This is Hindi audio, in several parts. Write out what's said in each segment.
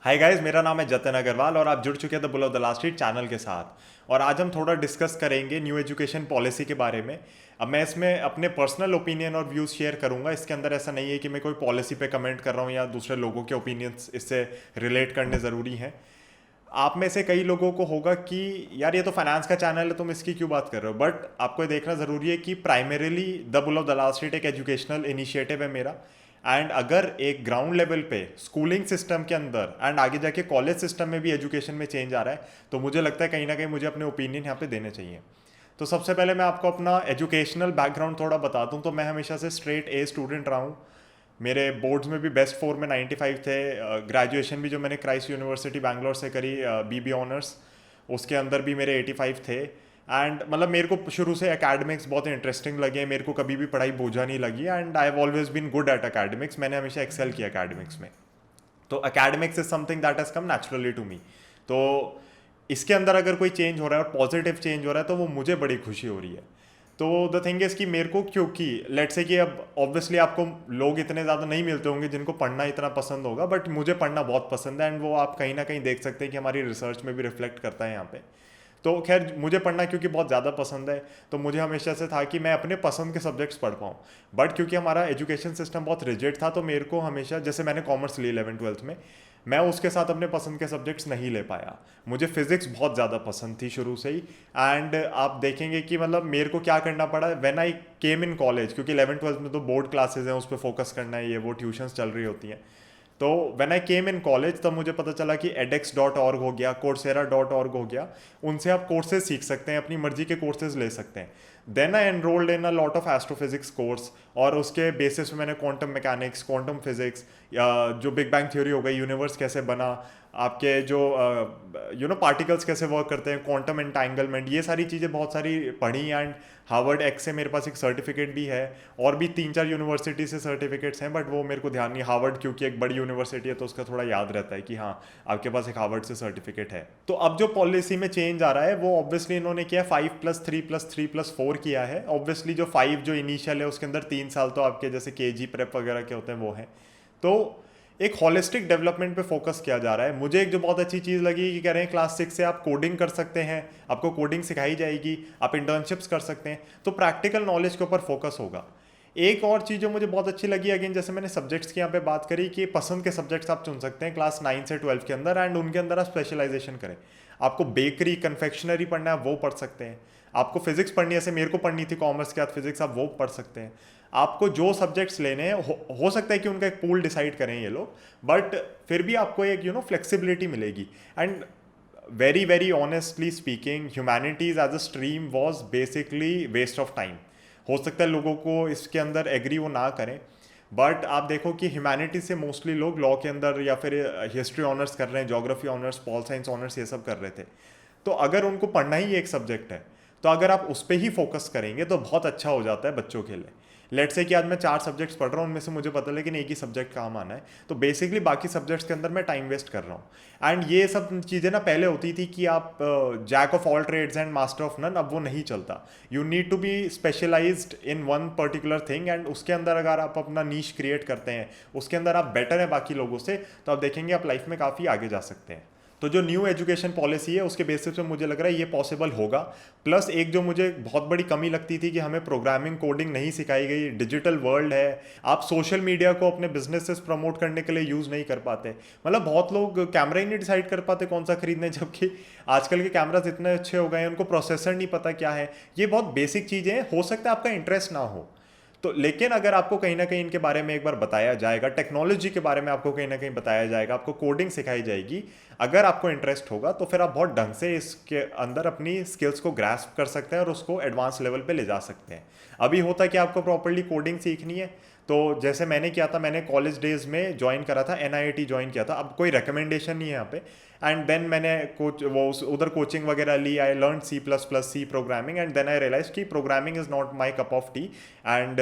हाय गाइस, मेरा नाम है जतिन अग्रवाल और आप जुड़ चुके हैं the bull of the last street channel के साथ। और आज हम थोड़ा डिस्कस करेंगे न्यू एजुकेशन पॉलिसी के बारे में। अब मैं इसमें अपने पर्सनल ओपिनियन और व्यूज़ शेयर करूंगा। इसके अंदर ऐसा नहीं है कि मैं कोई पॉलिसी पे कमेंट कर रहा हूँ या दूसरे लोगों के ओपिनियंस इससे रिलेट करने ज़रूरी हैं। आप में से कई लोगों को होगा कि यार ये तो फाइनेंस का चैनल है, तुम इसकी क्यों बात कर रहे हो। बट आपको ये देखना ज़रूरी है कि primarily the bull of the last street एक एजुकेशनल इनिशिएटिव है मेरा। एंड अगर एक ग्राउंड लेवल पे स्कूलिंग सिस्टम के अंदर एंड आगे जाके कॉलेज सिस्टम में भी एजुकेशन में चेंज आ रहा है, तो मुझे लगता है कहीं ना कहीं मुझे अपने ओपिनियन यहाँ पे देने चाहिए। तो सबसे पहले मैं आपको अपना एजुकेशनल बैकग्राउंड थोड़ा बता दूँ तो मैं हमेशा से स्ट्रेट ए स्टूडेंट रहा हूँ। मेरे बोर्ड्स में भी बेस्ट फोर में 95 थे। ग्रेजुएशन भी जो मैंने क्राइस्ट यूनिवर्सिटी बैंगलोर से करी, बीबी ऑनर्स, उसके अंदर भी मेरे 85 थे। एंड मतलब मेरे को शुरू से एकेडमिक्स बहुत इंटरेस्टिंग लगे, मेरे को कभी भी पढ़ाई बोझा नहीं लगी and I have always been good at academics. मैंने हमेशा एक्सेल किया एकेडमिक्स में। तो academics is something that has come naturally to me. तो इसके अंदर अगर कोई चेंज हो रहा है और पॉजिटिव चेंज हो रहा है तो वो मुझे बड़ी खुशी हो रही है। तो द थिंग इज़ कि मेरे को, क्योंकि लेट्स से कि अब ऑब्वियसली आपको लोग इतने ज़्यादा नहीं मिलते होंगे जिनको पढ़ना इतना पसंद होगा, बट मुझे पढ़ना बहुत पसंद है एंड वो आप कहीं ना कहीं देख सकते हैं कि हमारी रिसर्च में भी रिफ्लेक्ट करता है यहाँ पे। तो खैर मुझे पढ़ना क्योंकि बहुत ज़्यादा पसंद है, तो मुझे हमेशा से था कि मैं अपने पसंद के सब्जेक्ट्स पढ़ पाऊँ। बट क्योंकि हमारा एजुकेशन सिस्टम बहुत रिजिड था तो मेरे को हमेशा, जैसे मैंने कॉमर्स ली 11th-12th में, मैं उसके साथ अपने पसंद के सब्जेक्ट्स नहीं ले पाया। मुझे फिजिक्स बहुत ज़्यादा पसंद थी शुरू से ही। एंड आप देखेंगे कि मतलब मेरे को क्या करना पड़ा when I came in college, क्योंकि 11th-12th में तो बोर्ड क्लासेज हैं, उस पर फोकस करना है, ये वो ट्यूशन्स चल रही होती हैं। तो when I came in college तब मुझे पता चला कि edX.org हो गया, coursera.org हो गया, उनसे आप कोर्सेज सीख सकते हैं, अपनी मर्जी के कोर्सेज ले सकते हैं। Then I enrolled in a lot of astrophysics course और उसके बेसिस पे मैंने क्वांटम मैकेनिक्स, क्वांटम फिजिक्स, या जो बिग बैंग थ्योरी हो गई, यूनिवर्स कैसे बना, आपके जो पार्टिकल्स कैसे वर्क करते हैं, क्वांटम एंटांगलमेंट, ये सारी चीज़ें बहुत सारी पढ़ी। एंड हार्वर्ड एक्स से मेरे पास एक सर्टिफिकेट भी है और भी 3-4 यूनिवर्सिटी से सर्टिफिकेट्स हैं, बट वो मेरे को ध्यान नहीं। हार्वर्ड क्योंकि एक बड़ी यूनिवर्सिटी है तो उसका थोड़ा याद रहता है कि हाँ आपके पास एक हार्वर्ड से सर्टिफिकेट है। तो अब जो पॉलिसी में चेंज आ रहा है वो ऑब्वियसली इन्होंने किया 5+3+3+4 किया है। ऑब्वियसली जो 5 जो इनिशियल है उसके अंदर 3 साल तो आपके जैसे केजी प्रेप वगैरह के होते हैं वो हैं। तो एक होलिस्टिक डेवलपमेंट पे फोकस किया जा रहा है। मुझे एक जो बहुत अच्छी चीज़ लगी कि कह रहे हैं क्लास 6 से आप कोडिंग कर सकते हैं, आपको कोडिंग सिखाई जाएगी, आप इंटर्नशिप्स कर सकते हैं, तो प्रैक्टिकल नॉलेज के ऊपर फोकस होगा। एक और चीज़ जो मुझे बहुत अच्छी लगी, अगेन जैसे मैंने सब्जेक्ट्स की यहाँ पे बात करी कि पसंद के सब्जेक्ट्स आप चुन सकते हैं क्लास 9 से 12 के अंदर एंड उनके अंदर आप स्पेशलाइजेशन करें। आपको बेकरी कन्फेक्शनरी पढ़ना है वो पढ़ सकते हैं, आपको फिजिक्स पढ़नी है, जैसे मेरे को पढ़नी थी कॉमर्स के बाद फिजिक्स, आप वो पढ़ सकते हैं। आपको जो सब्जेक्ट्स लेने हैं हो सकता है कि उनका एक पूल डिसाइड करें ये लोग, बट फिर भी आपको एक फ्लेक्सिबिलिटी मिलेगी। And very very honestly speaking, humanities as a stream was basically waste of time. हो सकता है लोगों को इसके अंदर एग्री वो ना करें, बट आप देखो कि ह्यूमैनिटी से मोस्टली लोग लॉ के अंदर या फिर हिस्ट्री ऑनर्स कर रहे हैं, geography honours, pol science honours, ये सब कर रहे थे। तो अगर उनको पढ़ना ही एक सब्जेक्ट है तो अगर आप उस पर ही फोकस करेंगे तो बहुत अच्छा हो जाता है बच्चों के लिए। लेट्स से कि आज मैं 4 सब्जेक्ट्स पढ़ रहा हूँ, उनमें से मुझे पता है लेकिन एक ही सब्जेक्ट काम आना है, तो बेसिकली बाकी सब्जेक्ट्स के अंदर मैं टाइम वेस्ट कर रहा हूँ। एंड ये सब चीज़ें ना पहले होती थी कि आप jack of all trades and master of none, अब वो नहीं चलता। You need to be specialised in one particular thing and उसके अंदर अगर आप अपना नीश क्रिएट करते हैं, उसके अंदर आप बेटर हैं बाकी लोगों से, तो आप देखेंगे आप लाइफ में काफ़ी आगे जा सकते हैं। तो जो न्यू एजुकेशन पॉलिसी है उसके बेसिस पे मुझे लग रहा है ये पॉसिबल होगा। प्लस एक जो मुझे बहुत बड़ी कमी लगती थी कि हमें प्रोग्रामिंग कोडिंग नहीं सिखाई गई, डिजिटल वर्ल्ड है, आप सोशल मीडिया को अपने बिजनेसेस प्रमोट करने के लिए यूज़ नहीं कर पाते। मतलब बहुत लोग कैमरा ही नहीं डिसाइड कर पाते कौन सा खरीदना है, जबकि आजकल के कैमराज इतने अच्छे हो गए हैं, उनको प्रोसेसर नहीं पता क्या है। ये बहुत बेसिक चीज़ें हैं, हो सकता है आपका इंटरेस्ट ना हो तो, लेकिन अगर आपको कहीं ना कहीं इनके बारे में एक बार बताया जाएगा, टेक्नोलॉजी के बारे में आपको कहीं ना कहीं बताया जाएगा, आपको कोडिंग सिखाई जाएगी, अगर आपको इंटरेस्ट होगा तो फिर आप बहुत ढंग से इसके अंदर अपनी स्किल्स को ग्रास्प कर सकते हैं और उसको एडवांस लेवल पे ले जा सकते हैं। अभी होता है कि आपको प्रॉपर्ली कोडिंग सीखनी है, तो जैसे मैंने किया था, मैंने कॉलेज डेज में ज्वाइन करा था, NIT ज्वाइन किया था, अब कोई रिकमेंडेशन नहीं है यहाँ पे। एंड देन मैंने उधर कोचिंग वगैरह ली, I learn C++, C programming, and then I realise कि programming is not my cup of tea. And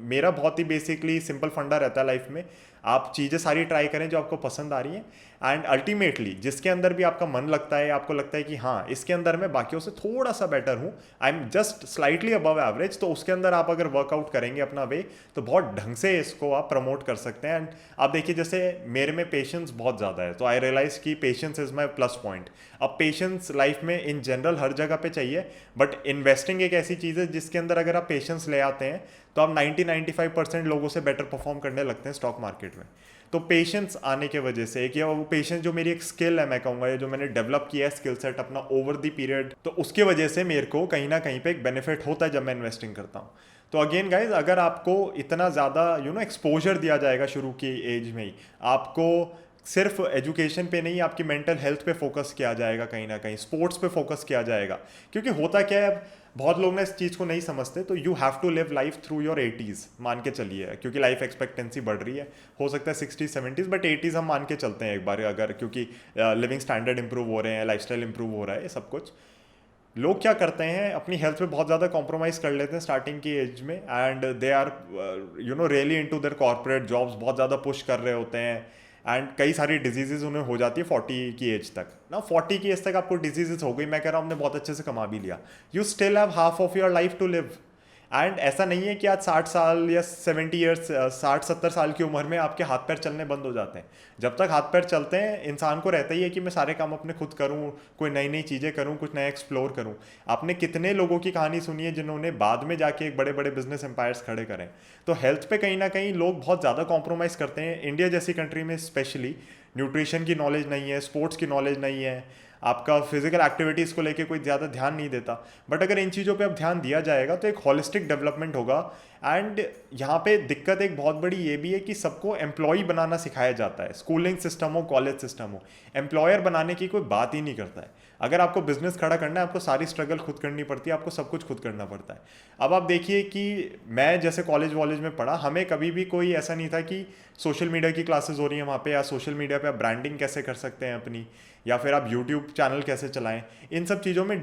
मेरा बहुत ही बेसिकली सिंपल फंडा रहता है लाइफ में, आप चीज़ें सारी ट्राई करें जो आपको पसंद आ रही हैं, एंड अल्टीमेटली जिसके अंदर भी आपका मन लगता है, आपको लगता है कि हाँ इसके अंदर मैं बाकियों से थोड़ा सा बेटर हूँ, I am just slightly above average, तो उसके अंदर आप अगर वर्कआउट करेंगे अपना वे, तो बहुत ढंग से इसको आप प्रमोट कर सकते हैं। एंड आप देखिए जैसे मेरे में पेशेंस बहुत ज़्यादा है, तो आई रियलाइज़ कि patience is my plus point. अब पेशेंस लाइफ में इन जनरल हर जगह पे चाहिए, बट इन्वेस्टिंग एक ऐसी चीज़ है जिसके अंदर अगर आप पेशेंस ले आते हैं तो आप 90-95% लोगों से बेटर परफॉर्म करने लगते हैं स्टॉक मार्केट में। तो पेशेंस आने के वजह से, कि वो पेशेंस जो मेरी एक स्किल है मैं कहूँगा, या जो मैंने डेवलप किया है स्किल सेट अपना ओवर द पीरियड, तो उसके वजह से मेरे को कहीं ना कहीं पे एक बेनिफिट होता है जब मैं इन्वेस्टिंग करता हूँ। तो अगेन गाइज, अगर आपको इतना ज़्यादा एक्सपोजर दिया जाएगा शुरू की एज में ही, आपको सिर्फ एजुकेशन पे नहीं, आपकी मेंटल हेल्थ पे फोकस किया जाएगा, कहीं ना कहीं स्पोर्ट्स पे फोकस किया जाएगा। क्योंकि होता क्या है, बहुत लोग ना इस चीज़ को नहीं समझते, तो you have to live life through your 80s मान के चलिए, क्योंकि लाइफ एक्सपेक्टेंसी बढ़ रही है, हो सकता है 60s 70s, बट 80s हम मान के चलते हैं एक बार अगर, क्योंकि लिविंग स्टैंडर्ड इंप्रूव हो रहे हैं, लाइफस्टाइल इंप्रूव हो रहा है, ये सब कुछ। लोग क्या करते हैं, अपनी हेल्थ पे बहुत ज़्यादा कॉम्प्रोमाइज़ कर लेते हैं स्टार्टिंग की एज में, and they are really into their corporate jobs, बहुत ज़्यादा पुश कर रहे होते हैं, एंड कई सारी डिजीजेज उन्हें हो जाती है 40 की एज तक ना। 40 की एज तक आपको डिजीजेज हो गई, मैं कह रहा हूँ हमने बहुत अच्छे से कमा भी लिया, you still have half of your life to live. And ऐसा नहीं है कि आज 60 साल या 70 ईयर्स 60-70 साल की उम्र में आपके हाथ पैर चलने बंद हो जाते हैं। जब तक हाथ पैर चलते हैं, इंसान को रहता ही है कि मैं सारे काम अपने खुद करूं, कोई नई नई चीज़ें करूं, कुछ नया एक्सप्लोर करूं। आपने कितने लोगों की कहानी सुनी है जिन्होंने बाद में जाके एक बड़े बड़े बिजनेस एम्पायर्स खड़े करें। तो हेल्थ पे कहीं ना कहीं लोग बहुत ज़्यादा कॉम्प्रोमाइज़ करते हैं, इंडिया जैसी कंट्री में स्पेशली। न्यूट्रिशन की नॉलेज नहीं है, स्पोर्ट्स की नॉलेज नहीं है, आपका फिजिकल एक्टिविटीज़ को लेके कोई ज़्यादा ध्यान नहीं देता। बट अगर इन चीज़ों पे अब ध्यान दिया जाएगा तो एक होलिस्टिक डेवलपमेंट होगा। एंड यहाँ पे दिक्कत एक बहुत बड़ी ये भी है कि सबको एम्प्लॉय बनाना सिखाया जाता है, स्कूलिंग सिस्टम हो, कॉलेज सिस्टम हो, एम्प्लॉयर बनाने की कोई बात ही नहीं करता है। अगर आपको बिजनेस खड़ा करना है, आपको सारी स्ट्रगल खुद करनी पड़ती है, आपको सब कुछ खुद करना पड़ता है। अब आप देखिए कि मैं जैसे कॉलेज वॉलेज में पढ़ा, हमें कभी भी कोई ऐसा नहीं था कि सोशल मीडिया की क्लासेस हो रही हैं वहाँ पे, या सोशल मीडिया पे आप ब्रांडिंग कैसे कर सकते हैं अपनी, या फिर आप यूट्यूब चैनल कैसे चलाएं। इन सब चीज़ों में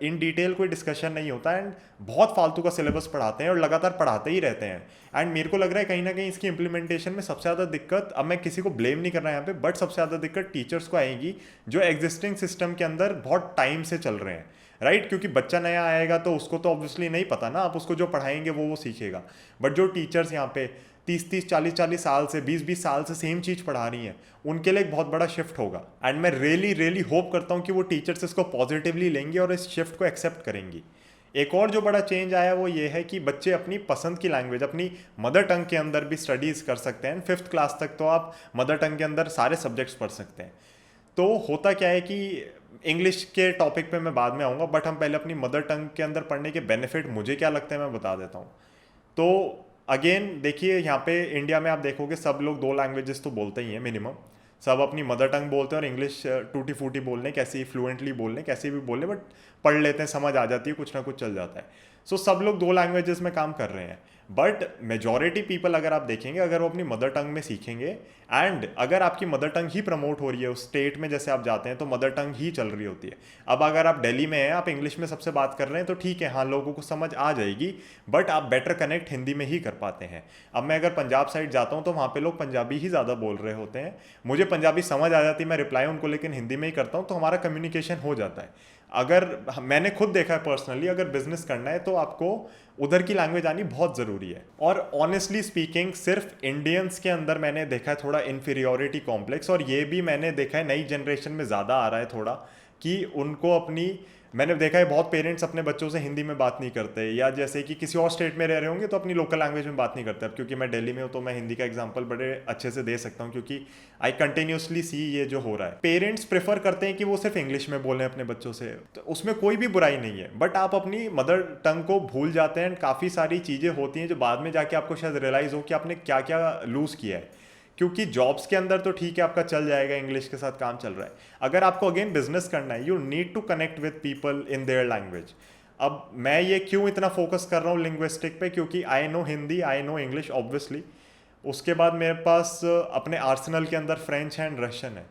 इन डिटेल कोई डिस्कशन नहीं होता, एंड बहुत फालतू का सिलेबस पढ़ाते हैं और लगातार पढ़ाते ही रहते हैं। एंड मेरे को लग रहा है कहीं ना कहीं इसकी इंप्लीमेंटेशन में सबसे ज़्यादा दिक्कत, अब मैं किसी को ब्लेम नहीं कर रहा यहाँ पे, बट सबसे ज़्यादा दिक्कत टीचर्स को आएगी, जो एग्जिस्टिंग सिस्टम के अंदर बहुत टाइम से चल रहे हैं, राइट। क्योंकि बच्चा नया आएगा तो उसको तो ऑब्वियसली नहीं पता ना, आप उसको जो पढ़ाएंगे वो सीखेगा। बट जो टीचर्स यहाँ पे 30-30 40-40 साल से, 20-20 साल से सेम चीज़ पढ़ा रही हैं, उनके लिए एक बहुत बड़ा शिफ्ट होगा। एंड मैं रियली होप करता हूँ कि वो टीचर्स इसको पॉजिटिवली लेंगे और इस शिफ्ट को एक्सेप्ट करेंगी। एक और जो बड़ा चेंज आया वो ये है कि बच्चे अपनी पसंद की लैंग्वेज, अपनी मदर टंग के अंदर भी स्टडीज़ कर सकते हैं। 5th क्लास तक तो आप मदर टंग के अंदर सारे सब्जेक्ट्स पढ़ सकते हैं। तो होता क्या है कि इंग्लिश के टॉपिक पे मैं बाद में आऊँगा, बट हम पहले अपनी मदर टंग के अंदर पढ़ने के बेनिफिट मुझे क्या लगता है मैं बता देता हूँ। तो अगेन देखिए, यहाँ पे इंडिया में आप देखोगे सब लोग 2 लैंग्वेजेस तो बोलते ही हैं मिनिमम, सब अपनी मदर टंग बोलते हैं, और इंग्लिश टूटी फूटी बोलने, कैसे फ्लुएंटली बोलने, कैसे भी बोलने, बट पढ़ लेते हैं, समझ आ जाती है, कुछ ना कुछ चल जाता है। सो सब लोग 2 लैंग्वेजेस में काम कर रहे हैं। बट मेजॉरिटी पीपल अगर आप देखेंगे, अगर वो अपनी मदर टंग में सीखेंगे, एंड अगर आपकी मदर टंग ही प्रमोट हो रही है उस स्टेट में, जैसे आप जाते हैं तो मदर टंग ही चल रही होती है। अब अगर आप दिल्ली में हैं, आप इंग्लिश में सबसे बात कर रहे हैं, तो ठीक है, हाँ लोगों को समझ आ जाएगी, बट आप बेटर कनेक्ट हिंदी में ही कर पाते हैं। अब मैं अगर पंजाब साइड जाता हूँ तो वहाँ पे लोग पंजाबी ही ज़्यादा बोल रहे होते हैं, मुझे पंजाबी समझ आ जाती है, मैं रिप्लाई उनको लेकिन हिंदी में ही करता हूँ, तो हमारा कम्युनिकेशन हो जाता है। अगर मैंने खुद देखा है पर्सनली, अगर बिजनेस करना है तो आपको उधर की लैंग्वेज आनी बहुत ज़रूरी है। और ऑनेस्टली स्पीकिंग, सिर्फ इंडियंस के अंदर मैंने देखा है थोड़ा इन्फीरियोरिटी कॉम्प्लेक्स, और ये भी मैंने देखा है नई जनरेशन में ज़्यादा आ रहा है थोड़ा, कि उनको अपनी, मैंने देखा है बहुत पेरेंट्स अपने बच्चों से हिंदी में बात नहीं करते, या जैसे कि किसी और स्टेट में रह रहे होंगे तो अपनी लोकल लैंग्वेज में बात नहीं करते। अब क्योंकि मैं दिल्ली में हूँ तो मैं हिंदी का एग्जांपल बड़े अच्छे से दे सकता हूँ, क्योंकि आई कंटिन्यूसली सी ये जो हो रहा है। पेरेंट्स प्रेफर करते हैं कि वो सिर्फ इंग्लिश में बोलें अपने बच्चों से, तो उसमें कोई भी बुराई नहीं है, बट आप अपनी मदर टंग को भूल जाते हैं। काफ़ी सारी चीज़ें होती हैं जो बाद में जाके आपको शायद रियलाइज़ हो कि आपने क्या क्या लूज़ किया है। क्योंकि जॉब्स के अंदर तो ठीक है आपका चल जाएगा, इंग्लिश के साथ काम चल रहा है। अगर आपको अगेन बिजनेस करना है, you need to connect with people in their language. अब मैं ये क्यों इतना फोकस कर रहा हूँ लिंग्विस्टिक पे, क्योंकि I know Hindi, I know English obviously, उसके बाद मेरे पास अपने आर्सेनल के अंदर फ्रेंच एंड रशियन है।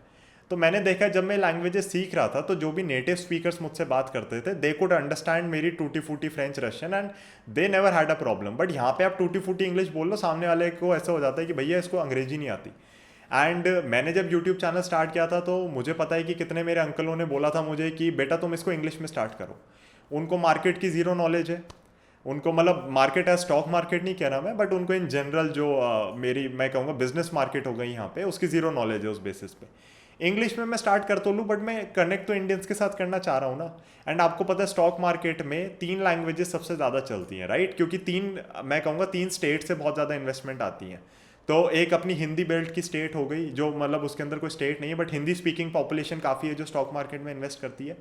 तो मैंने देखा जब मैं लैंग्वेजेस सीख रहा था तो जो भी नेटिव स्पीकर्स मुझसे बात करते थे दे कुड अंडरस्टैंड मेरी टूटी फूटी French Russian and they never had a problem. But यहाँ पे आप टूटी फूटी इंग्लिश बोल लो, सामने वाले को ऐसा हो जाता है कि भैया इसको अंग्रेजी नहीं आती। एंड मैंने जब यूट्यूब चैनल स्टार्ट किया था तो मुझे पता है कि कितने मेरे अंकलों ने बोला था मुझे कि बेटा तुम इसको इंग्लिश में स्टार्ट करो। उनको मार्केट की ज़ीरो नॉलेज है, उनको मतलब मार्केट है, स्टॉक मार्केट नहीं कह रहा मैं, बट उनको इन जनरल जो मेरी मैं कहूँगा बिजनेस मार्केट हो गई यहाँ पे, उसकी ज़ीरो नॉलेज है उस बेसिस पे। इंग्लिश में मैं स्टार्ट कर तो लूँ बट मैं कनेक्ट तो इंडियंस के साथ करना चाह रहा हूँ ना। एंड आपको पता है स्टॉक मार्केट में 3 लैंग्वेजेस सबसे ज़्यादा चलती हैं, राइट? क्योंकि मैं कहूँगा 3 स्टेट से बहुत ज़्यादा इन्वेस्टमेंट आती है। तो एक अपनी हिंदी बेल्ट की स्टेट हो गई, जो मतलब उसके अंदर कोई स्टेट नहीं है बट हिंदी स्पीकिंग पॉपुलेशन काफ़ी है जो स्टॉक मार्केट में इन्वेस्ट करती है।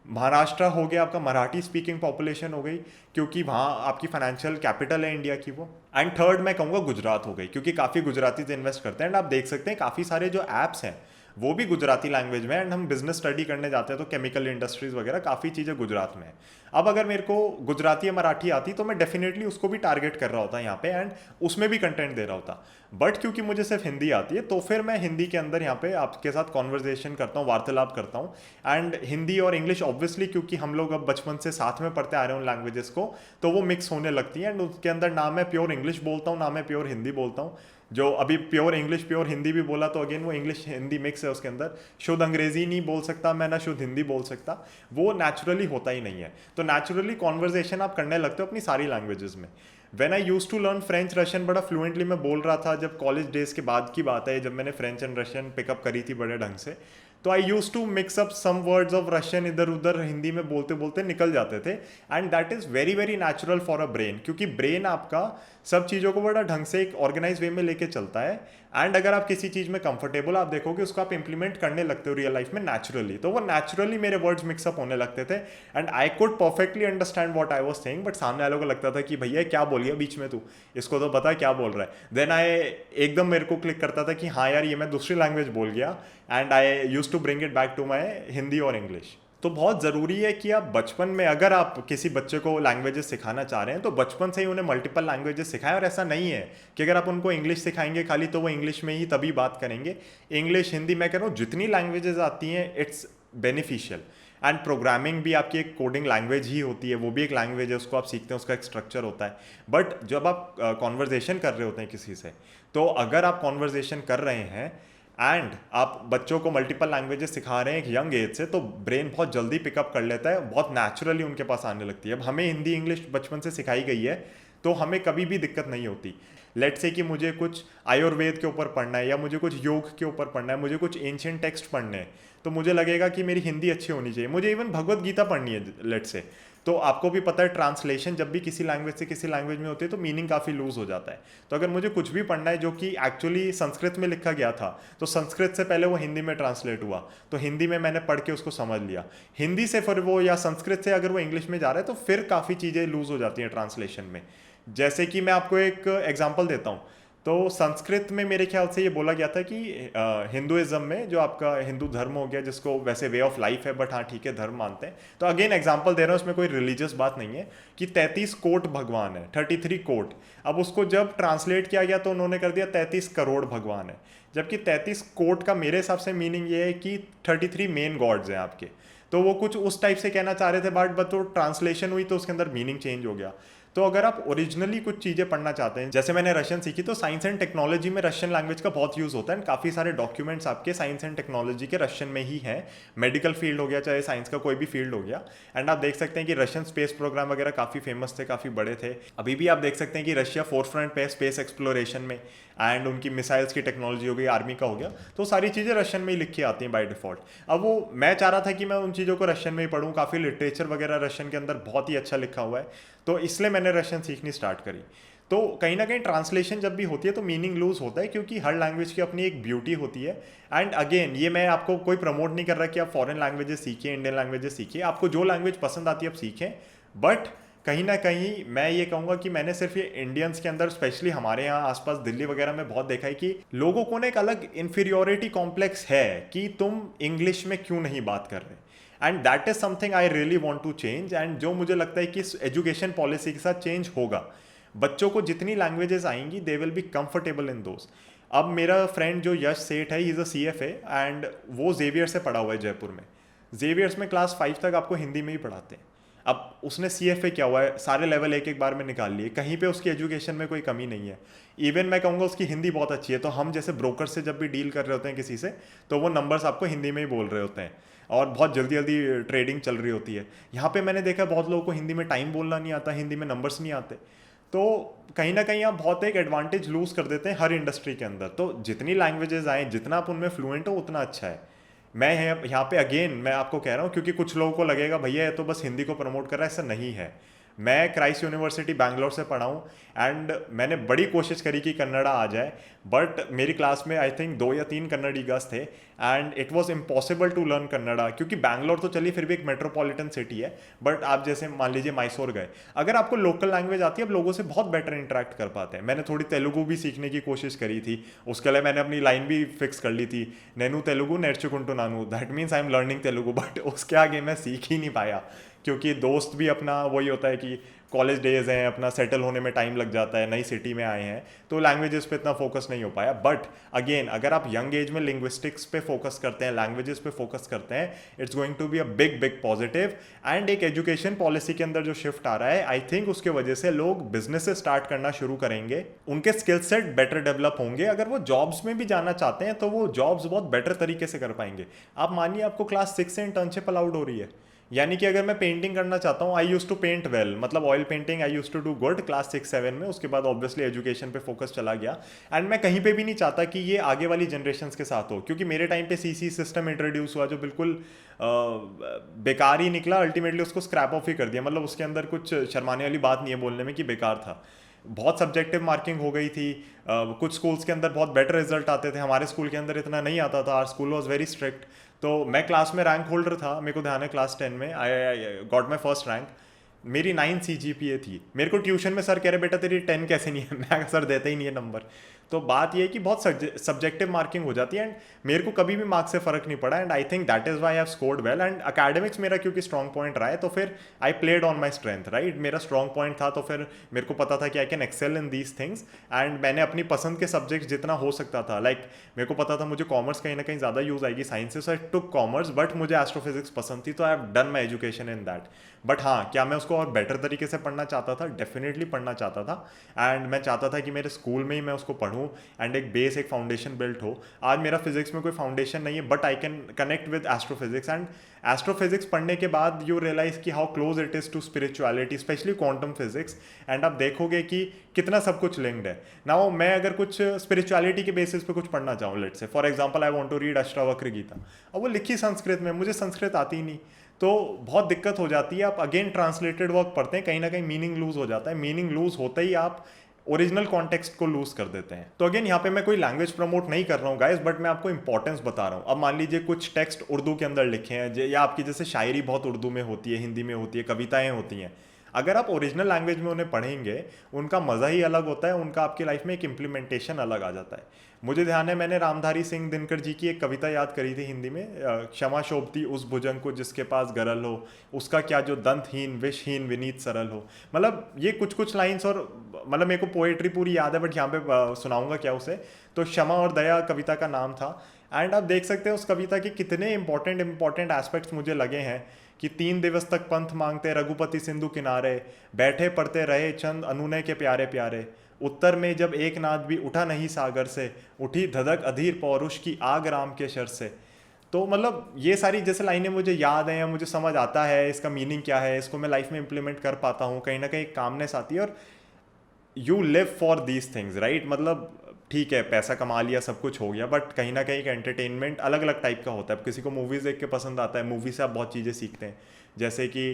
महाराष्ट्र हो गया आपका, मराठी स्पीकिंग पॉपुलेशन हो गई क्योंकि वहाँ आपकी फाइनेंशियल कैपिटल है इंडिया की वो। एंड थर्ड मैं कहूँगा गुजरात हो गई क्योंकि काफ़ी गुजराती इन्वेस्ट करते हैं। एंड आप देख सकते हैं काफ़ी सारे जो ऐप्स हैं वो भी गुजराती लैंग्वेज में। एंड हम बिजनेस स्टडी करने जाते हैं तो केमिकल इंडस्ट्रीज वगैरह काफ़ी चीज़ें गुजरात में है। अब अगर मेरे को गुजराती या मराठी आती तो मैं डेफिनेटली उसको भी टारगेट कर रहा होता यहाँ पे एंड उसमें भी कंटेंट दे रहा होता। बट क्योंकि मुझे सिर्फ हिंदी आती है तो फिर मैं हिंदी के अंदर यहाँ पे आपके साथ कॉन्वर्जेशन करता हूँ, वार्तालाप करता हूँ। एंड हिंदी और इंग्लिश ऑब्वियसली क्योंकि हम लोग अब बचपन से साथ में पढ़ते आ रहे हैं उन लैंग्वेजेस को, तो वो मिक्स होने लगती है। एंड उसके अंदर ना मैं प्योर इंग्लिश बोलता हूँ ना मैं प्योर हिंदी बोलता हूँ। जो अभी प्योर इंग्लिश प्योर हिंदी भी बोला तो अगेन वो इंग्लिश हिंदी मिक्स है उसके अंदर। शुद्ध अंग्रेजी नहीं बोल सकता मैं, ना शुद्ध हिंदी बोल सकता, वो नेचुरली होता ही नहीं है। तो नेचुरली कॉन्वर्जेशन आप करने लगते हो अपनी सारी लैंग्वेजेस में। When I use to learn French Russian बड़ा फ्लुएंटली मैं बोल रहा था जब कॉलेज डेज के बाद की बात है, जब मैंने फ्रेंच एंड रशियन पिकअप करी थी बड़े ढंग से। तो I use to mix up some words of Russian, इधर उधर हिंदी में बोलते बोलते निकल जाते थे। And that is very very natural for a brain, क्योंकि ब्रेन आपका सब चीज़ों को बड़ा ढंग से एक ऑर्गेनाइज वे में लेके चलता है। एंड अगर आप किसी चीज़ में कंफर्टेबल आप देखोगे उसको आप इंप्लीमेंट करने लगते हो रियल लाइफ में नेचुरली, तो वो नेचुरली मेरे वर्ड्स मिक्सअप होने लगते थे। And I could perfectly understand what I was saying, but सामने वालों को लगता था कि भैया क्या बोल गया बीच में तू, इसको तो पता क्या बोल रहा है। देन आई एकदम मेरे को क्लिक करता था कि हाँ यार ये मैं दूसरी लैंग्वेज बोल गया। And I use to bring it back to my Hindi और इंग्लिश। तो बहुत ज़रूरी है कि आप बचपन में अगर आप किसी बच्चे को लैंग्वेजेस सिखाना चाह रहे हैं तो बचपन से ही उन्हें मल्टीपल लैंग्वेजेस सिखाएं। और ऐसा नहीं है कि अगर आप उनको इंग्लिश सिखाएंगे खाली तो वो इंग्लिश में ही तभी बात करेंगे। इंग्लिश हिंदी मैं कह रहा हूँ जितनी लैंग्वेजेस आती हैं इट्स बेनिफिशियल। एंड प्रोग्रामिंग भी आपकी एक कोडिंग लैंग्वेज ही होती है, वो भी एक लैंग्वेज है, उसको आप सीखते हैं, उसका एक स्ट्रक्चर होता है। बट जब आप कॉन्वर्जेशन कर रहे होते हैं किसी से, तो अगर आप कॉन्वर्जेशन कर रहे हैं एंड आप बच्चों को मल्टीपल लैंग्वेजेस सिखा रहे हैं एक यंग एज से, तो ब्रेन बहुत जल्दी पिकअप कर लेता है, बहुत नेचुरली उनके पास आने लगती है। अब हमें हिंदी इंग्लिश बचपन से सिखाई गई है तो हमें कभी भी दिक्कत नहीं होती। लेट्स से कि मुझे कुछ आयुर्वेद के ऊपर पढ़ना है या मुझे कुछ योग के ऊपर पढ़ना है, मुझे कुछ एंशिएंट टेक्स्ट पढ़ने हैं, तो मुझे लगेगा कि मेरी हिंदी अच्छी होनी चाहिए। मुझे इवन भगवत गीता पढ़नी है लेट्स से, तो आपको भी पता है ट्रांसलेशन जब भी किसी लैंग्वेज से किसी लैंग्वेज में होती है तो मीनिंग काफ़ी लूज हो जाता है। तो अगर मुझे कुछ भी पढ़ना है जो कि एक्चुअली संस्कृत में लिखा गया था, तो संस्कृत से पहले वो हिंदी में ट्रांसलेट हुआ, तो हिंदी में मैंने पढ़ के उसको समझ लिया। हिंदी से फिर वो या संस्कृत से अगर वो इंग्लिश में जा रहा है तो फिर काफ़ी चीज़ें लूज हो जाती हैं ट्रांसलेशन में। जैसे कि मैं आपको एक एग्जाम्पल देता हूँ, तो संस्कृत में मेरे ख्याल से ये बोला गया था कि हिंदुइज्म में जो आपका हिंदू धर्म हो गया, जिसको वैसे वे ऑफ लाइफ है बट हाँ ठीक है धर्म मानते हैं, तो अगेन एग्जांपल दे रहा हूँ, उसमें कोई रिलीजियस बात नहीं है, कि 33 कोट भगवान है, 33 कोट। अब उसको जब ट्रांसलेट किया गया तो उन्होंने कर दिया 33 करोड़ भगवान है, जबकि 33 कोट का मेरे हिसाब से मीनिंग ये है कि 33 मेन गॉड्स हैं आपके। तो वो कुछ उस टाइप से कहना चाह रहे थे बट तो ट्रांसलेशन हुई तो उसके अंदर मीनिंग चेंज हो गया। तो अगर आप ओरिजिनली कुछ चीज़ें पढ़ना चाहते हैं, जैसे मैंने रशियन सीखी, तो साइंस एंड टेक्नोलॉजी में रशियन लैंग्वेज का बहुत यूज़ होता है। काफ़ी सारे डॉक्यूमेंट्स आपके साइंस एंड टेक्नोलॉजी के रशियन में ही हैं। मेडिकल फील्ड हो गया, चाहे साइंस का कोई भी फील्ड हो गया। एंड आप देख सकते हैं कि रशियन स्पेस प्रोग्राम वगैरह काफ़ी फेमस थे, काफ़ी बड़े थे। अभी भी आप देख सकते हैं कि रशिया फोर फ्रंट पे स्पेस एक्सप्लोरेशन में, एंड उनकी मिसाइल्स की टेक्नोलॉजी हो गई, आर्मी का हो गया, तो सारी चीज़ें रशियन में ही लिखी आती हैं बाय डिफॉल्ट। अब वो मैं चाह रहा था कि मैं उन चीज़ों को रशियन में ही पढ़ूँ, काफ़ी लिटरेचर वगैरह रशियन के अंदर बहुत ही अच्छा लिखा हुआ है, तो इसलिए मैंने रशियन सीखनी स्टार्ट करी। तो कहीं ना कहीं ट्रांसलेशन जब भी होती है तो मीनिंग लूज होता है, क्योंकि हर लैंग्वेज की अपनी एक ब्यूटी होती है। एंड अगेन ये मैं आपको कोई प्रमोट नहीं कर रहा कि आप फॉरेन लैंग्वेजेस सीखिए, इंडियन लैंग्वेजेस सीखिए, आपको जो लैंग्वेज पसंद आती है आप सीखें। बट कहीं ना कहीं मैं ये कहूँगा कि मैंने सिर्फ ये इंडियंस के अंदर, स्पेशली हमारे यहाँ आसपास दिल्ली वगैरह में बहुत देखा है कि लोगों को ना एक अलग इन्फीरियोरिटी कॉम्प्लेक्स है कि तुम इंग्लिश में क्यों नहीं बात कर रहे। And that is something I really want to change, and जो मुझे लगता है कि इस एजुकेशन पॉलिसी के साथ चेंज होगा। बच्चों को जितनी लैंग्वेजेस आएंगी they will be comfortable in those. अब मेरा फ्रेंड जो यश सेठ है, he is a CFA and वो जेवियर से पढ़ा हुआ है जयपुर में। जेवियर्स में क्लास 5 तक आपको हिंदी में ही पढ़ाते हैं। अब उसने CFA किया हुआ है, सारे लेवल एक एक बार में निकाल लिए, कहीं पे उसकी एजुकेशन में कोई कमी नहीं है। इवन मैं कहूँगा उसकी हिंदी बहुत अच्छी है। तो हम जैसे ब्रोकर से जब भी डील कर रहे होते हैं किसी से, तो वो नंबर्स आपको हिंदी में ही बोल रहे होते हैं और बहुत जल्दी जल्दी ट्रेडिंग चल रही होती है। यहाँ पे मैंने देखा बहुत लोगों को हिंदी में टाइम बोलना नहीं आता, हिंदी में नंबर्स नहीं आते। तो कहीं ना कहीं आप बहुत एक एडवांटेज लूज कर देते हैं हर इंडस्ट्री के अंदर। तो जितनी लैंग्वेजेस आए, जितना आप उनमें फ्लुएंट हो, उतना अच्छा है। मैं यहाँ पे अगेन मैं आपको कह रहा हूँ, क्योंकि कुछ लोगों को लगेगा भैया ये तो बस हिंदी को प्रमोट कर रहा है, ऐसा नहीं है। मैं क्राइस्ट यूनिवर्सिटी बैंगलोर से पढ़ा हूँ एंड मैंने बड़ी कोशिश करी कि कन्नड़ा आ जाए, बट मेरी क्लास में आई थिंक 2 या 3 कन्नड़ी गज थे and it was impossible to learn Kannada. क्योंकि बैंगलोर तो चलिए फिर भी एक मेट्रोपॉलिटन सिटी है, बट आप जैसे मान लीजिए मैसूर गए, अगर आपको लोकल लैंग्वेज आती है, आप लोगों से बहुत बेटर इंटरेक्ट कर पाते हैं। मैंने थोड़ी तेलुगु भी सीखने की कोशिश करी थी, उसके लिए मैंने अपनी लाइन भी फिक्स कर ली थी, नैनू तेलुगु नेर्चुकुंटू नानू, that means I am learning Telugu. But उसके आगे मैं सीख ही नहीं पाया, क्योंकि दोस्त भी अपना वही होता है कि कॉलेज डेज हैं, अपना सेटल होने में टाइम लग जाता है, नई सिटी में आए हैं, तो लैंग्वेजेस पे इतना फोकस नहीं हो पाया। बट अगेन अगर आप यंग एज में लिंग्विस्टिक्स पे फोकस करते हैं, लैंग्वेजेस पे फोकस करते हैं, it's going to be a big big positive. And एक एजुकेशन पॉलिसी के अंदर जो शिफ्ट आ रहा है, आई थिंक उसके वजह से लोग बिजनेसेस स्टार्ट करना शुरू करेंगे, उनके स्किल सेट बेटर डेवलप होंगे। अगर वो जॉब्स में भी जाना चाहते हैं तो वो जॉब्स बहुत बेटर तरीके से कर पाएंगे। आप मानिए आपको क्लास 6 से इंटर्नशिप अलाउड हो रही है, यानी कि अगर मैं पेंटिंग करना चाहता हूँ, I use to paint well, मतलब oil painting I use to do good class 6-7 में। उसके बाद ऑब्वियसली एजुकेशन पे फोकस चला गया एंड मैं कहीं पे भी नहीं चाहता कि ये आगे वाली जनरेशन के साथ हो, क्योंकि मेरे टाइम पे CC सिस्टम इंट्रोड्यूस हुआ जो बिल्कुल बेकार ही निकला। अल्टीमेटली उसको स्क्रैप ऑफ ही कर दिया, मतलब उसके अंदर कुछ शर्माने वाली बात नहीं है बोलने में कि बेकार था। बहुत सब्जेक्टिव मार्किंग हो गई थी। कुछ स्कूल्स के अंदर बहुत बेटर रिजल्ट आते थे, हमारे स्कूल के अंदर इतना नहीं आता था। Our school was very strict. तो मैं क्लास में रैंक होल्डर था, मेरे को ध्यान है क्लास 10 में I got my first rank. मेरी 9 CGPA थी। मेरे को ट्यूशन में सर कह रहे बेटा तेरी 10 कैसे नहीं है, मैं सर देते ही नहीं है नंबर। तो बात ये है कि बहुत सब्जेक्टिव मार्किंग हो जाती है एंड मेरे को कभी भी मार्क्स से फर्क नहीं पड़ा and I think that is why I have scored well. And academics मेरा क्योंकि स्ट्रॉन्ग पॉइंट रहा है, तो फिर I played on my strength, right. मेरा स्ट्रॉन्ग पॉइंट था, तो फिर मेरे को पता था कि I can excel in these things and मैंने अपनी पसंद के सब्जेक्ट जितना हो सकता था, लाइक मेरे को पता था मुझे कॉमर्स कहीं ना कहीं ज़्यादा यूज आएगी साइंस से, सो आई टुक कॉमर्स, बट मुझे एस्ट्रोफिजिक्स पसंद थी, तो I have done my education in that. But हाँ, क्या मैं उसको और बेटर तरीके से पढ़ना चाहता था? डेफिनेटली पढ़ना चाहता था एंड मैं चाहता था कि मेरे स्कूल में ही मैं उसको पढूं एंड एक बेस, एक फाउंडेशन बिल्ट हो। आज मेरा फिजिक्स में कोई फाउंडेशन नहीं है, but I can connect with astrophysics and astrophysics पढ़ने के बाद यू रियलाइज कि how close it is to spirituality, specially quantum physics, and आप देखोगे कि कितना सब कुछ लिंक्ड है। नाउ मैं अगर कुछ स्पिरिचुअलिटी के बेसिस पे कुछ पढ़ना चाहूँ, let's say for example I want to read Ashtavakra Gita, अब वो लिखी संस्कृत में, मुझे संस्कृत आती ही नहीं, तो बहुत दिक्कत हो जाती है। आप अगेन ट्रांसलेटेड वर्क पढ़ते हैं, कहीं ना कहीं मीनिंग लूज हो जाता है। मीनिंग लूज होते ही आप ओरिजिनल कॉन्टेक्स्ट को लूज कर देते हैं। तो अगेन यहाँ पे मैं कोई लैंग्वेज प्रमोट नहीं कर रहा हूँ गाइस, बट मैं आपको इंपॉर्टेंस बता रहा हूँ। अब मान लीजिए कुछ टेक्स्ट उर्दू के अंदर लिखे हैं, या आपकी जैसे शायरी बहुत उर्दू में होती है, हिंदी में होती है, कविताएं होती हैं, अगर आप ओरिजिनल लैंग्वेज में उन्हें पढ़ेंगे, उनका मज़ा ही अलग होता है, उनका आपकी लाइफ में एक इम्प्लीमेंटेशन अलग आ जाता है। मुझे ध्यान है मैंने रामधारी सिंह दिनकर जी की एक कविता याद करी थी हिंदी में, क्षमा शोभती उस भुजंग को जिसके पास गरल हो, उसका क्या जो दंतहीन विषहीन विनीत सरल हो। मतलब ये कुछ कुछ लाइंस, और मतलब मेरे को पोएट्री पूरी याद है बट यहाँ पे सुनाऊंगा क्या उसे। तो क्षमा और दया कविता का नाम था एंड आप देख सकते हैं उस कविता के कितने इंपॉर्टेंट एस्पेक्ट्स मुझे लगे हैं कि 3 दिवस तक पंथ मांगते रघुपति सिंधु किनारे, बैठे पढ़ते रहे चंद अनुनय के प्यारे प्यारे, उत्तर में जब एक नाद भी उठा नहीं सागर से, उठी धधक अधीर पौरुष की आग राम के शर से। तो मतलब ये सारी जैसे लाइनें मुझे याद हैं, मुझे समझ आता है इसका मीनिंग क्या है, इसको मैं लाइफ में इंप्लीमेंट कर पाता हूँ, कहीं ना कहीं कामनेस आती है। और you live for these things, right. मतलब ठीक है पैसा कमा लिया, सब कुछ हो गया, बट कहीं ना कहीं एक एंटरटेनमेंट अलग अलग टाइप का होता है। अब किसी को मूवीज़ देख के पसंद आता है, मूवी से आप बहुत चीज़ें सीखते हैं। जैसे कि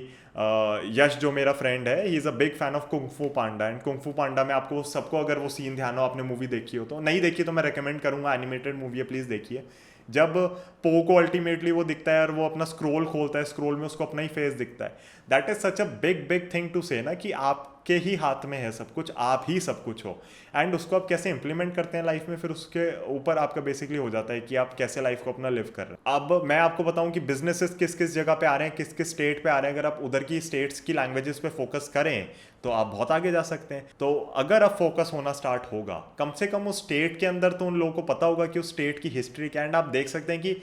यश जो मेरा फ्रेंड है, he is a big fan of kung फू पांडा, एंड कुंग फू पांडा में आपको सबको अगर वो सीन ध्यान हो, आपने मूवी देखी हो, तो नहीं देखी तो मैं रेकमेंड करूँगा, एनिमेटेड मूवी है, प्लीज़ देखिए। जब पो को अल्टीमेटली वो दिखता है और वो अपना स्क्रोल खोलता है, स्क्रोल में उसको अपना ही फेस दिखता है, that is such a big big thing to say ना, कि आप आपके ही हाथ में है सब कुछ, आप ही सब कुछ हो। एंड उसको आप कैसे इंप्लीमेंट करते हैं लाइफ में, फिर उसके ऊपर आपका बेसिकली हो जाता है कि आप कैसे लाइफ को अपना लिव कर रहे हैं। अब मैं आपको बताऊं कि बिजनेसेस किस किस जगह पे आ रहे हैं, किस किस स्टेट पे आ रहे हैं। अगर आप उधर की स्टेट्स की लैंग्वेजेस पे फोकस करें तो आप बहुत आगे जा सकते हैं। तो अगर अब फोकस होना स्टार्ट होगा, कम से कम उस स्टेट के अंदर, तो उन लोगों को पता होगा कि उस स्टेट की हिस्ट्री क्या है। एंड आप देख सकते हैं कि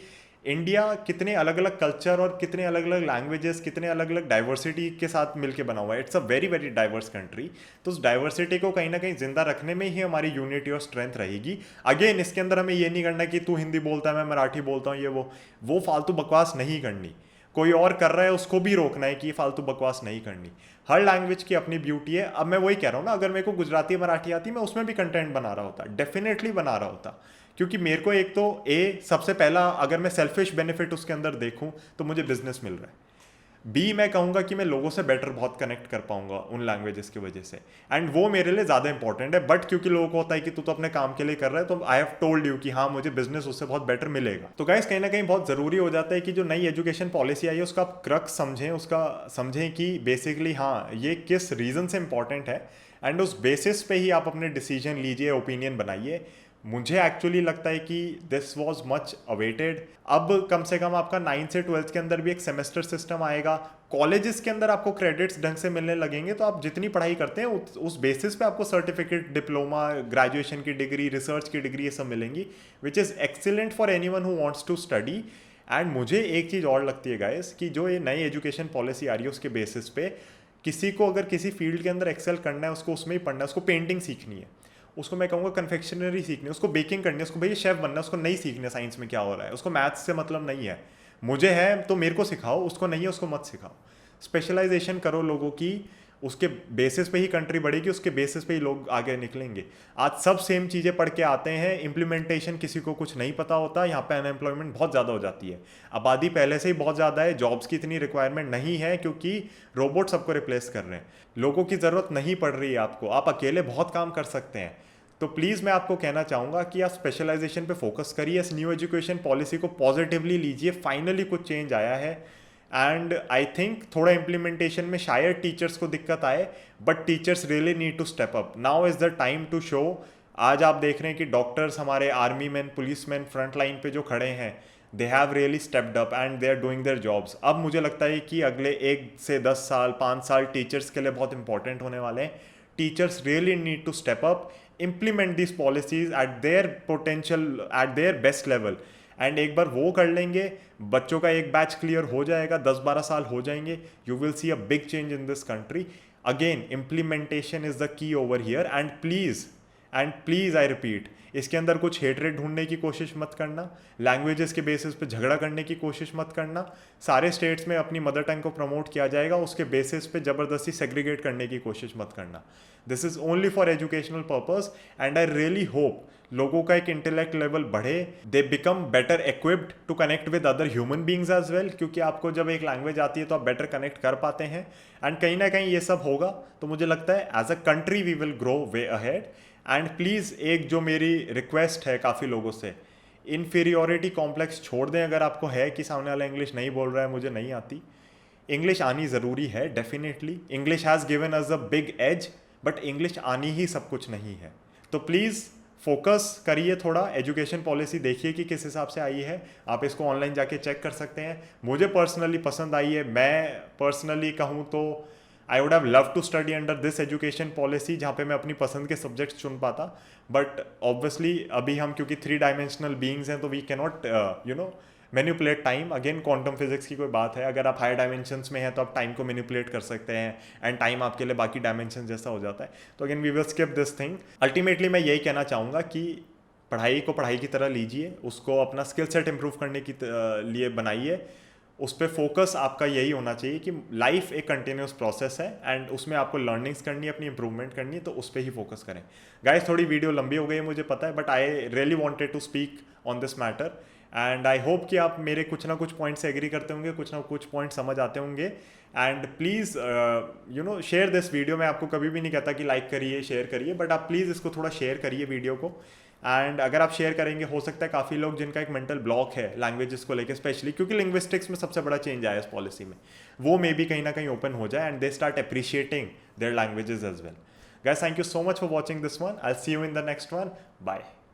इंडिया कितने अलग अलग कल्चर और कितने अलग अलग लैंग्वेजेस, कितने अलग अलग डाइवर्सिटी के साथ मिलके बना हुआ है। It's a very very diverse country. तो उस डाइवर्सिटी को कहीं ना कहीं जिंदा रखने में ही हमारी यूनिटी और स्ट्रेंथ रहेगी। अगेन इसके अंदर हमें ये नहीं करना कि तू हिंदी बोलता है मैं मराठी बोलता हूँ, ये वो फालतू बकवास नहीं करनी। कोई और कर रहा है उसको भी रोकना है कि ये फालतू बकवास नहीं करनी। हर लैंग्वेज की अपनी ब्यूटी है। अब मैं वही कह रहा हूँ ना, अगर मेरे को गुजराती मराठी आती, मैं उसमें भी कंटेंट बना रहा होता, डेफिनेटली बना रहा होता। क्योंकि मेरे को एक तो सबसे पहला, अगर मैं सेल्फिश बेनिफिट उसके अंदर देखूं तो मुझे बिजनेस मिल रहा है। बी, मैं कहूँगा कि मैं लोगों से बेटर बहुत कनेक्ट कर पाऊंगा उन लैंग्वेजेस की वजह से। एंड वो मेरे लिए ज़्यादा इंपॉर्टेंट है। बट क्योंकि लोगों को होता है कि तू तो अपने काम के लिए कर रहा है, तो आई हैव टोल्ड यू कि हाँ मुझे बिजनेस उससे बहुत बेटर मिलेगा। तो गाइस कहीं ना कहीं बहुत ज़रूरी हो जाता है कि जो नई एजुकेशन पॉलिसी आई है उसका आप क्रक्स समझें, उसका समझें कि बेसिकली हाँ ये किस रीज़न से इंपॉर्टेंट है। एंड उस बेसिस पे ही आप अपने डिसीजन लीजिए, ओपिनियन बनाइए। मुझे एक्चुअली लगता है कि दिस वॉज मच अवेटेड। अब कम से कम आपका 9 से 12 के अंदर भी एक सेमेस्टर सिस्टम आएगा। कॉलेजेस के अंदर आपको क्रेडिट्स ढंग से मिलने लगेंगे, तो आप जितनी पढ़ाई करते हैं उस बेसिस पे आपको सर्टिफिकेट, डिप्लोमा, ग्रेजुएशन की डिग्री, रिसर्च की डिग्री, ये सब मिलेंगी, which is excellent for anyone who wants to study. And मुझे एक चीज़ और लगती है गाइस कि जो ये नई एजुकेशन पॉलिसी आ रही है उसके बेसिस पे किसी को अगर किसी फील्ड के अंदर एक्सेल करना है, उसको उसमें ही पढ़ना है। उसको पेंटिंग सीखनी है, उसको मैं कहूँगा कन्फेक्शनरी सीखनी है, उसको बेकिंग करनी है, उसको भैया शेफ बनना है, उसको नहीं सीखना है साइंस में क्या हो रहा है, उसको मैथ्स से मतलब नहीं है। मुझे है तो मेरे को सिखाओ, उसको नहीं है उसको मत सिखाओ। स्पेशलाइजेशन करो लोगों की, उसके बेसिस पे ही कंट्री बढ़ेगी, उसके बेसिस पे ही लोग आगे निकलेंगे। आज सब सेम चीज़ें पढ़ के आते हैं, इम्प्लीमेंटेशन किसी को कुछ नहीं पता होता। यहाँ पे अनएम्प्लॉयमेंट बहुत ज़्यादा हो जाती है, आबादी पहले से ही बहुत ज़्यादा है, जॉब्स की इतनी रिक्वायरमेंट नहीं है क्योंकि रोबोट सबको रिप्लेस कर रहे हैं। लोगों की ज़रूरत नहीं पड़ रही है आपको, आप अकेले बहुत काम कर सकते हैं। तो प्लीज़ मैं आपको कहना चाहूँगा कि आप स्पेशलाइजेशन पे फोकस करिए, इस न्यू एजुकेशन पॉलिसी को पॉजिटिवली लीजिए। फाइनली कुछ चेंज आया है। एंड आई थिंक थोड़ा इम्प्लीमेंटेशन में शायद टीचर्स को दिक्कत आए, but teachers really need to step up. Now is the time to show. आज आप देख रहे हैं कि डॉक्टर्स, हमारे army man, police man front line पे जो खड़े हैं, they have really stepped up and they are doing their jobs. अब मुझे लगता है कि अगले 1 से 10 साल, 5 साल टीचर्स के लिए बहुत इंपॉर्टेंट होने वाले हैं। Teachers really need to step up, implement these policies at their potential, at their best level। And एक बार वो कर लेंगे, बच्चों का एक बैच क्लियर हो जाएगा, 10-12 साल हो जाएंगे, you will see a big change in this country. Again implementation is the key over here. And please I repeat, इसके अंदर कुछ हेटरेट ढूंढने की कोशिश मत करना, लैंग्वेजेस के बेसिस पे झगड़ा करने की कोशिश मत करना। सारे स्टेट्स में अपनी मदर टंग को प्रमोट किया जाएगा, उसके बेसिस पे ज़बरदस्ती सेग्रीगेट करने की कोशिश मत करना। This is only for educational purpose. And I really hope लोगों का एक इंटेलेक्ट लेवल बढ़े, they become better equipped to connect with other human beings as well. क्योंकि आपको जब एक लैंग्वेज आती है तो आप बेटर कनेक्ट कर पाते हैं। एंड कहीं ना कहीं ये सब होगा तो मुझे लगता है as a country we will grow way ahead. And please एक जो मेरी रिक्वेस्ट है काफ़ी लोगों से, इन्फीरियोरिटी कॉम्प्लेक्स छोड़ दें। अगर आपको है कि सामने वाला इंग्लिश नहीं बोल रहा है, मुझे नहीं आती, इंग्लिश आनी ज़रूरी है definitely. English has given us a big edge, but English आनी ही सब कुछ नहीं है। तो प्लीज़ फोकस करिए थोड़ा, एजुकेशन पॉलिसी देखिए कि किस हिसाब से आई है। आप इसको ऑनलाइन जाके चेक कर सकते हैं। मुझे पर्सनली पसंद आई है। मैं पर्सनली कहूँ तो I would have love to study under this education policy, जहाँ पे मैं अपनी पसंद के सब्जेक्ट्स चुन पाता। बट ऑब्वियसली अभी हम क्योंकि 3 डायमेंशनल बीइंग्स हैं, तो we can not manipulate time. Again quantum physics की कोई बात है, अगर आप हायर डायमेंशंस में हैं तो आप टाइम को मैनिपुलेट कर सकते हैं, एंड टाइम आपके लिए बाकी डायमेंशन जैसा हो जाता है। तो again we will skip this thing. Ultimately मैं यही कहना चाहूँगा कि पढ़ाई को पढ़ाई की तरह लीजिए, उसको अपना स्किल सेट इंप्रूव करने के लिए बनाइए। उस पर फोकस आपका यही होना चाहिए कि लाइफ एक कंटिन्यूस प्रोसेस है, एंड उसमें आपको लर्निंग्स करनी है, अपनी इंप्रूवमेंट करनी है, तो उस पर ही फोकस करें। गाइस थोड़ी वीडियो लंबी हो गई है मुझे पता है, but I really wanted to speak on this matter. And I hope कि आप मेरे कुछ ना कुछ पॉइंट से एग्री करते होंगे, कुछ ना कुछ पॉइंट समझ आते होंगे। And please share this video. मैं आपको कभी भी नहीं कहता कि लाइक करिए, शेयर करिए, बट आप प्लीज़ इसको थोड़ा शेयर करिए वीडियो को। एंड अगर आप शेयर करेंगे हो सकता है काफ़ी लोग जिनका एक मेंटल ब्लॉक है लैंग्वेजेस को लेकर स्पेशली, क्योंकि लिंग्विस्टिक्स में सबसे बड़ा चेंज आया इस पॉलिसी में, वो मे बी कहीं ना कहीं ओपन हो जाए and they start appreciating their languages as well. Guys, thank you so much for watching this one. I'll see you in the next one. Bye.